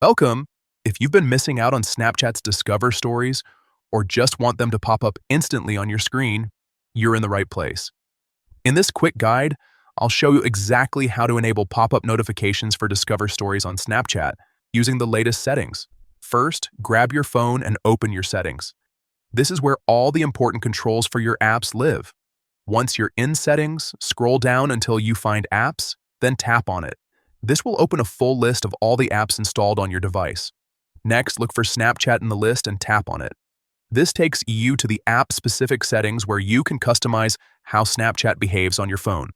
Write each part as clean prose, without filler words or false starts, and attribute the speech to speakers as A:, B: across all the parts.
A: Welcome! If you've been missing out on Snapchat's Discover stories or just want them to pop up instantly on your screen, you're in the right place. In this quick guide, I'll show you exactly how to enable pop-up notifications for Discover stories on Snapchat using the latest settings. First, grab your phone and open your settings. This is where all the important controls for your apps live. Once you're in Settings, scroll down until you find Apps, then tap on it. This will open a full list of all the apps installed on your device. Next, look for Snapchat in the list and tap on it. This takes you to the app-specific settings where you can customize how Snapchat behaves on your phone.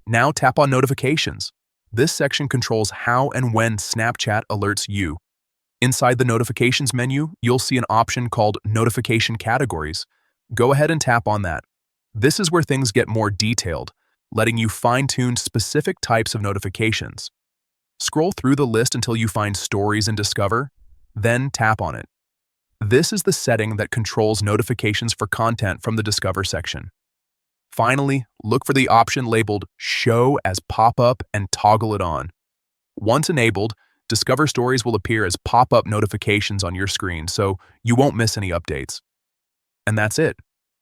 A: Now tap on Notifications. This section controls how and when Snapchat alerts you. Inside the Notifications menu, you'll see an option called Notification Categories. Go ahead and tap on that. This is where things get more detailed, letting you fine-tune specific types of notifications. Scroll through the list until you find Stories and Discover, then tap on it. This is the setting that controls notifications for content from the Discover section. Finally, look for the option labeled Show as Pop-up and toggle it on. Once enabled, Discover Stories will appear as pop-up notifications on your screen, so you won't miss any updates. And that's it.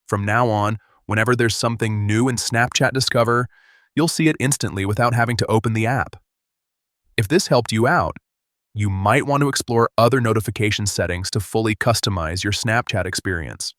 A: From now on, whenever there's something new in Snapchat Discover, you'll see it instantly without having to open the app. If this helped you out, you might want to explore other notification settings to fully customize your Snapchat experience.